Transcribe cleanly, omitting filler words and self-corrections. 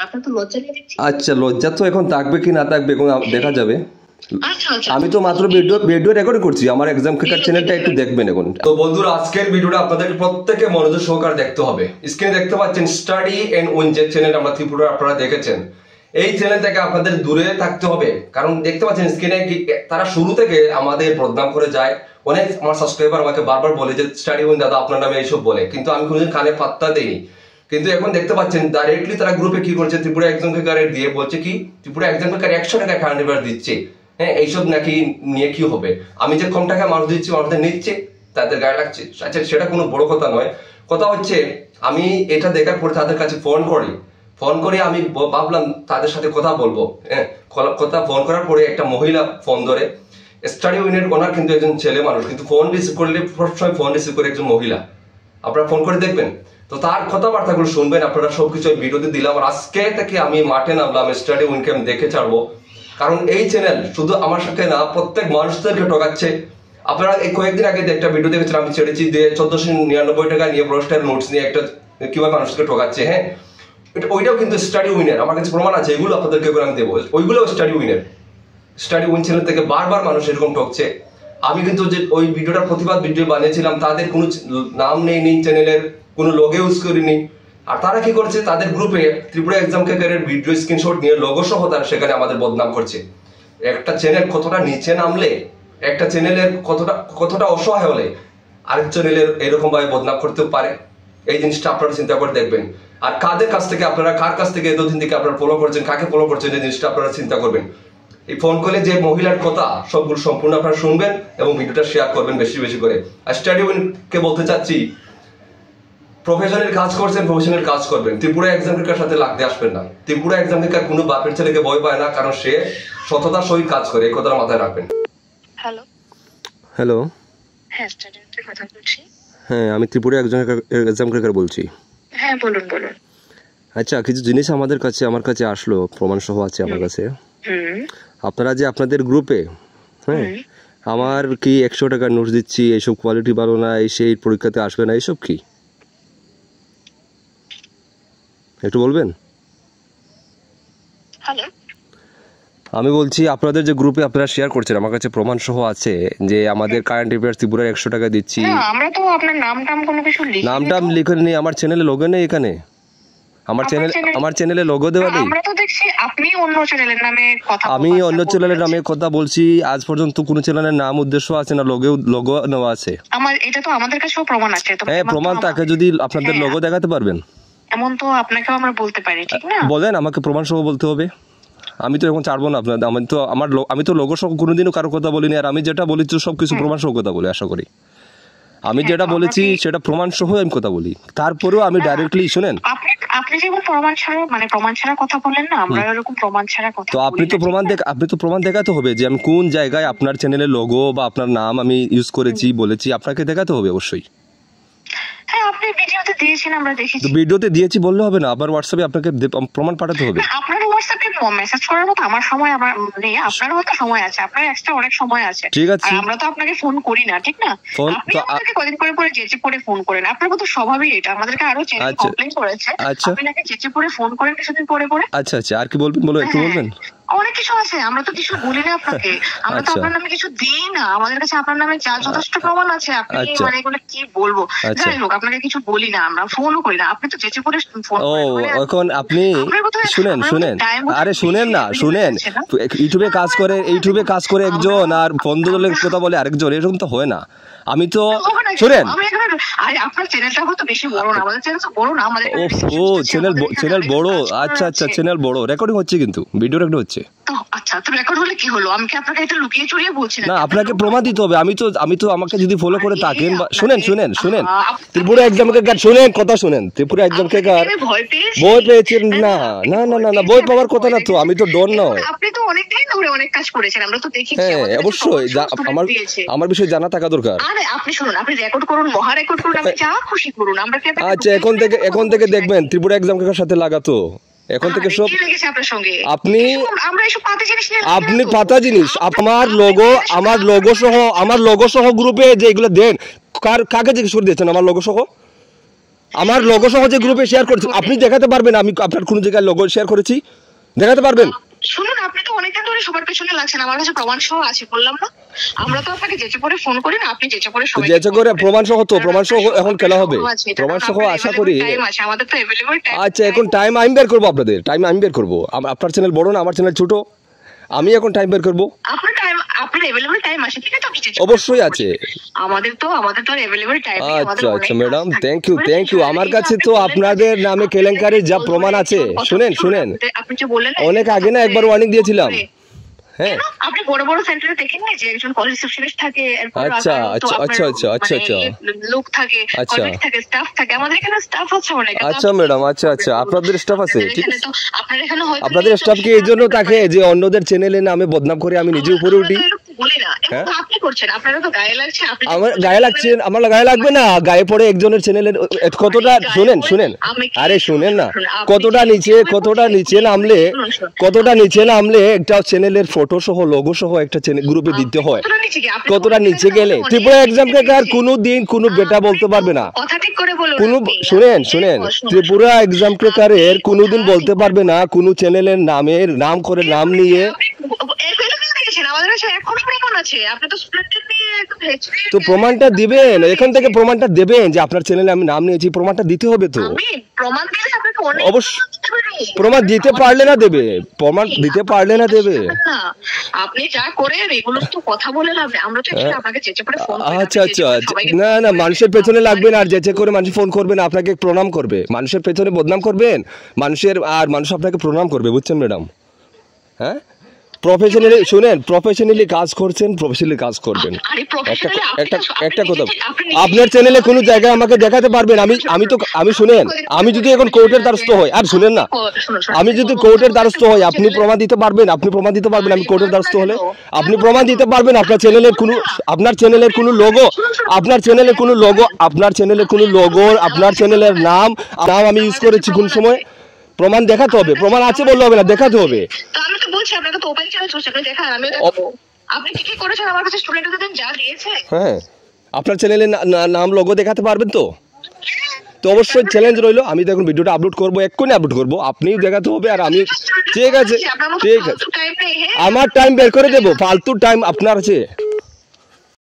আপনার তো লজ্জা নেই দেখছি। আচ্ছা, লজ্জা তো এখন থাকবে কি না থাকবে এখন দেখা যাবে। আচ্ছা আচ্ছা, আমি তো মাত্র ভিডিও রেকর্ড করছি, আমার এক্সাম ক্রিকেট চ্যানেলটা একটু দেখবেন এখন। তো বন্ধুরা, আজকের ভিডিওটা আপনাদের প্রত্যেকে মনোযোগ সহকারে দেখতে হবে। স্ক্রিনে দেখতে পাচ্ছেন স্টাডি এন্ড উইন যে চ্যানেল আমরা ত্রিপুরা আপনারা দেখেছেন, এই চ্যানেল থেকে আপনাদের দূরে থাকতে হবে। কারণ দেখতে পাচ্ছেন স্ক্রিনে তারা শুরু থেকে আমাদের বদনাম করে যায়। অনেক আমার সাবস্ক্রাইবার আমাকে বারবার বলে যে স্টাডি উইন দাদা আপনার নামে এইসব বলে, কিন্তু আমি কোনোদিন কানে পাত্তা দেইনি। কিন্তু এখন দেখতে পাচ্ছেন ডাইরেক্টলি তারা গ্রুপে কি করছে, ত্রিপুরা এক্সাম ক্রিকেট দিয়ে বলছে কি ত্রিপুরা এক্সাম ক্রিকেট 100 টাকা কারেন্ট অ্যাফেয়ার্স দিচ্ছে। হ্যাঁ, এইসব নাকি নিয়ে কি হবে, আমি যে কম টাকা মানুষ দিচ্ছি মানুষদের নিচ্ছে, তাদের গায়ে লাগছে। আচ্ছা, সেটা কোনো বড় কথা নয়। কথা হচ্ছে আমি এটা দেখার পরে তাদের কাছে ফোন করে আমি ভাবলাম তাদের সাথে কথা বলবো। হ্যাঁ, ফোন করার পরে একটা মহিলা ফোন ধরে, স্টাডি উইনের ওনার কিন্তু একজন ছেলে মানুষ, কিন্তু ফোন রিসিভ করলে সবসময় ফোন রিসিভ করে একজন মহিলা। আপনারা ফোন করে দেখবেন, তো তার কথাবার্তাগুলো শুনবেন। আপনারা সবকিছু ভিডিওতে দিলাম। আর আজকে থেকে আমি মাঠে নামলাম, স্টাডি উইনকে আমি দেখে ছাড়বো। কারণ এই চ্যানেল শুধু আমার সাথে না, প্রত্যেক মানুষদেরকে ঠকাচ্ছে। আপনারা এই কয়েকদিন আগে একটা ভিডিও দেখেছিলাম, আমি ছেড়েছি দিয়ে 1499 টাকা নিয়ে প্রশ্নের নোটস নিয়ে একটা কিভাবে মানুষকে ঠকাচ্ছে। হ্যাঁ, ওইটাও কিন্তু স্টাডি উইনের, আমার কাছে প্রমাণ আছে, এগুলো আপনাদেরকে আমি দেবো। ওইগুলো স্টাডি উইন চ্যানেল থেকে বারবার মানুষ এরকম ঠকছে। আমি কিন্তু যে ওই ভিডিওটার প্রতিবাদ ভিডিও বানিয়েছিলাম, তাদের কোনো নাম নেই চ্যানেলের, কোনো লোগো ইউজ করিনি। আর তারা কি করছে, তাদের গ্রুপে ত্রিপুরা এক্সাম ক্রিকেটের ভিডিও স্ক্রিনশট নিয়ে লোগো সহ তারা সেখানে আমাদের বদনাম করছে। একটা চ্যানেল কতটা নিচে নামলে, একটা চ্যানেলের কতটা অসহায় হলে আরেক চ্যানেলের এরকম ভাবে বদনাম করতে পারে, এই জিনিসটা আপনারা চিন্তা করে দেখবেন। আর কাদের কাছ থেকে আপনারা, কার কাছ থেকে এতদিন থেকে আপনারা ফলো করছেন, কাকে ফলো করছেন, এই জিনিসটা আপনারা চিন্তা করবেন। এই ফোন কলে যে মহিলার কথা সবগুলো সম্পূর্ণ আপনারা শুনবেন এবং ভিডিওটা শেয়ার করবেন বেশি বেশি করে। আর স্টাডি উইনকে বলতে চাচ্ছি, প্রফেশনের কাজ করছেন, প্রফেশনের কাজ করবেন। ত্রিপুরা এক্সাম ক্রিকেটের সাথে লাগতে আসবেন না। ত্রিপুরা এক্সাম ক্রিকেট কোনো বাপের ছেলেকে ভয় পায় না, কারণ সে সততার সহিত কাজ করে, এই কথাটা মাথায় রাখবেন। হ্যালো, হ্যাঁ স্টুডেন্টের কথা বলছি। হ্যাঁ, আমি ত্রিপুরা এক্সাম ক্রিকেট বলছি। হ্যাঁ বলুন। আচ্ছা, কিছু জিনিস আমার কাছে আসলো, প্রমাণ সহ আছে আমার কাছে। আপনারা যে আপনাদের গ্রুপে, হ্যাঁ, আমার কি 100 টাকা নোটস দিচ্ছি, এইসব কোয়ালিটি ভালো না, এই সেই পরীক্ষাতে আসবে না, এইসব কি একটু বলবেন? হ্যালো, আমি বলছি আপনাদের যে গ্রুপে আপনারা শেয়ার করছেন, আমার কাছে প্রমাণ সহ আছে যে আমাদের কারেন্ট অ্যাফেয়ার্স ত্রিপুরা 100 টাকা দিচ্ছি। আমরা তো আপনার নাম কোনো কিছু লিখিনি। নাম লিখেনি, আমার চ্যানেলে লোগো নেই এখানে, আমার চ্যানেলে লোগো দেওয়া নেই। আমরা তো দেখছি আপনি অন্য চ্যানেলের নামে কথা বলছেন। আমি অন্য চ্যানেলের নামে কথা বলছি, আজ পর্যন্ত কোনো চ্যানেলের নাম উদ্দেশ্য আছে না, লোগো নেওয়া আছে। এটা তো আমাদের কাছেও প্রমাণ আছে। হ্যাঁ, প্রমাণ থাকে, যদি আপনাদের লোগো দেখাতে পারবেন। এমন তো আপনাকেও আমরা বলতে পারি, ঠিক না? বলেন, আমাকে প্রমাণ সহ বলতে হবে। আমি তো এখন ছাড়বো না আপনাদের। আমি তো লোগো সহ কোনোদিনও কারো কথা বলিনি। আর আমি যেটা বলেছি সবকিছু প্রমাণ সহ কথা বলি, আশা করি। আমি যেটা বলেছি সেটা প্রমাণ সহ আমি কথা বলি। তারপরেও আমি ডাইরেক্টলি, শুনেন, আপনি যেমন প্রমাণ ছাড়া কথা বলেন না, আমরা এরকম প্রমাণ ছাড়া কথা বলি। তো আপনি তো প্রমাণ দেখাতে হবে যে আমি কোন জায়গায় আপনার চ্যানেলের লোগো বা আপনার নাম আমি ইউজ করেছি বলেছি, আপনাকে দেখাতে হবে অবশ্যই। হ্যাঁ, আপনি ভিডিওতে দিয়েছেন, আমরা দেখেছি। তো ভিডিওতে দিয়েছি বললে হবে না, আবার হোয়াটসঅ্যাপে আপনাকে প্রমাণ পাঠাতে হবে। আপনার হোয়াটসঅ্যাপে মেসেজ করার মতো আমার সময় নেই। আপনার হয়তো সময় আছে, আপনার এক্সট্রা অনেক সময় আছে। ঠিক আছে, আমরা তো আপনাকে ফোন করি না, ঠিক না? আপনি আমাদেরকে কদিন পরে যেচে পরে ফোন করেন। আপনার কত স্বভাবই এটা। আমাদেরকে আরো চ্যানেল কমপ্লেইন করেছে, আপনি নাকি যেচে পরে ফোন করেন কিছুদিন পরে। আচ্ছা, আর কি বলবেন, বলো, একটু বলবেন। অনেক কিছু আছে, আমরা তো কিছু বলি না আপনাকে। আমরা তো আপনার নামে কিছু দিই না। আমাদের কাছে আপনার নামে যথেষ্ট প্রমাণ আছে। আপনি মানে এগুলো কি বলবো, যাই হোক, আপনাকে কিছু বলি না, আমরা ফোনও করি না। আপনি তো যেচে পরে ফোন করেন। এখন আপনি শুনেন, আরে শুনেন ইউটিউবে কাজ করে একজন আর বন্ধু দলের কথা বলে আরেকজন, এরকম তো হয় না। আমি তো শুনেন, আপনার চ্যানেলটা হয়তো বেশি বড় না, আমাদের চ্যানেল তো বড় না। আমাদের চ্যানেল বড়। আচ্ছা, চ্যানেল বড়, রেকর্ডিং হচ্ছে, কিন্তু ভিডিও রেকর্ড হচ্ছে। আচ্ছা, তো রেকর্ড হলে কি হলো? আমি কি আপনাকে এটা লুকিয়ে চুরিয়ে বলছি না? আপনাকে প্রমাণ দিতে হবে। আমি তো আমাকে যদি ফলো করে থাকেন, শুনেন ত্রিপুরা এক্সাম ক্রিকেট, কথা শুনেন, ত্রিপুরা এক্সাম ক্রিকেট ভয় পেয়েছেন না? ভয় পাওয়ার কথা না তো, আমি তো ডর নয়। আপনি তো অনেকদিন ধরে অনেক কাজ করেছেন, আমরা তো দেখেছি। হ্যাঁ, অবশ্যই আমার বিষয়ে জানা থাকা দরকার। আরে আপনি শুনুন, আপনি রেকর্ড করুন, মহা রেকর্ড করুন, আপনি যা খুশি করুন। আমরা কি আচ্ছা, এখন থেকে দেখবেন ত্রিপুরা এক্সাম ক্রিকেটের সাথে লাগাতো। এখন থেকে সব আপনি পাতা জিনিস, আমার লোগো সহ গ্রুপে যে এগুলো দেন, কাকে জিজ্ঞেস করে দিয়েছেন আমার লোগো সহ? আমার লোগো সহ যে গ্রুপে শেয়ার করছি, আপনি দেখাতে পারবেন আমি আপনার কোন জায়গায় লোগো শেয়ার করেছি? দেখাতে পারবেন? শুনুন, আপনি তো অনেকদিন ধরে সবার পেছনে লাগছেন, আমার কাছে প্রমাণ সহ আছে, বললাম না? আমরা তো আপনাকে যেচে করে ফোন করি না, আপনি যেচে করে সবাই যেচে করে প্রমাণ সহ তো, প্রমাণ সহ এখন খেলা হবে, প্রমাণ সহ আশা করি। আমাদের তো अवेलेबल টাইম। আচ্ছা, এখন টাইম আমি বের করব, আপনাদের টাইম আমি বের করব। আপনার চ্যানেল বড় না, আমার চ্যানেল ছোট, আমি এখন টাইম বের করব। আপনার টাইম, আপনার अवेलेबल টাইম আছে, ঠিক আছে? আপনি যেচে অবশ্যই আছে, আমাদের তো अवेलेबल টাইম। আচ্ছা ম্যাডাম, থ্যাংক ইউ। আমার কাছে তো আপনাদের নামে কেলেঙ্কারির যা প্রমাণ আছে। শুনেন, আপনি যে বললেন অনেক আগে না একবার ওয়ার্নিং দিয়েছিলাম। হ্যাঁ, আপনি বড় বড় সেন্টারে দেখেন না যে একজন কল রিসেপশনিস্ট থাকে, আচ্ছা, লোক থাকে, কন্ট্যাক্ট থাকে, স্টাফ থাকে। আমাদের এখানে স্টাফ আছে অনেক। আচ্ছা ম্যাডাম, আচ্ছা, আপনাদের স্টাফ আছে, ঠিক আছে। আপনার এখানে হয়, আপনাদের স্টাফ কি এই জন্য থাকে যে অন্যদের চ্যানেলে নামে বদনাম করে আমি নিজে উপরে উঠি? বলি না, আপনি করছেন, আপনারা তো গায়ে লাগছে। আমার গায়ে লাগছে? আমার গায়ে লাগবে না, গায়ে পড়ে একজনের চ্যানেলের কতটা। শুনেন, আরে শুনেন না, কতটা নিচে নামলে একটা চ্যানেলের ফটো সহ লোগো সহ একটা চ্যানেল গ্রুপে দিতে হয়। কতটা নিচে গেলে ত্রিপুরা এক্সাম ক্র্যাকার কোনোদিন কোনো বেটা বলতে পারবে না। শুনেন, ত্রিপুরা এক্সাম ক্র্যাকারের কোনোদিন বলতে পারবে না কোনো চ্যানেলের নাম করে নাম নিয়ে। তো প্রমাণটা দিবেন, এখান থেকে প্রমাণটা দেবেন যে আপনার চ্যানেলে আমি নাম নিয়েছি, প্রমাণটা দিতে হবে তো। অবশ্যই প্রমাণ দিতে পারলে না দেবে, প্রমাণ দিতে পারলে না দেবে। আপনি যা করেন এগুলো তো কথা বলে লাভ নেই। আমরা তো আপনাকে যেচে করে ফোন করি। আচ্ছা, না মানুষের পেছনে লাগবেন আর যেচে করে মানুষ ফোন করবেন, আপনাকে প্রণাম করবে। মানুষের পেছনে বদনাম করবেন মানুষ আপনাকে প্রণাম করবে, বুঝছেন ম্যাডাম? হ্যাঁ, প্রফেশনালি কাজ করছেন, প্রফেশনালি কাজ করবেন। একটা কথা, আপনার চ্যানেলে কোনো জায়গায় আমাকে দেখাতে পারবেন? আমি শুনেন, আমি যদি এখন কোর্টের দ্বারস্থ হই, আর শুনেন না, আমি যদি কোর্টের দ্বারস্থ হই, আপনি প্রমাণ দিতে পারবেন? আমি কোর্টের দ্বারস্থ হলে আপনি প্রমাণ দিতে পারবেন আপনার চ্যানেলের কোনো লোগো, আপনার চ্যানেলের নাম আমি ইউজ করেছি কোন সময়? প্রমাণ দেখাতে হবে, প্রমাণ আছে বললে হবে না, দেখাতে হবে। হ্যাঁ, আপনার চ্যানেলের নাম লোগো দেখাতে পারবেন তো? তো অবশ্যই চ্যালেঞ্জ রইলো, আমি তো এখন ভিডিওটা আপলোড করবো, এক্ষুনি আপলোড করবো, আপনিও দেখাতে হবে আর আমি। ঠিক আছে, আমার টাইম বের করে দেবো, ফালতু টাইম আপনার আছে।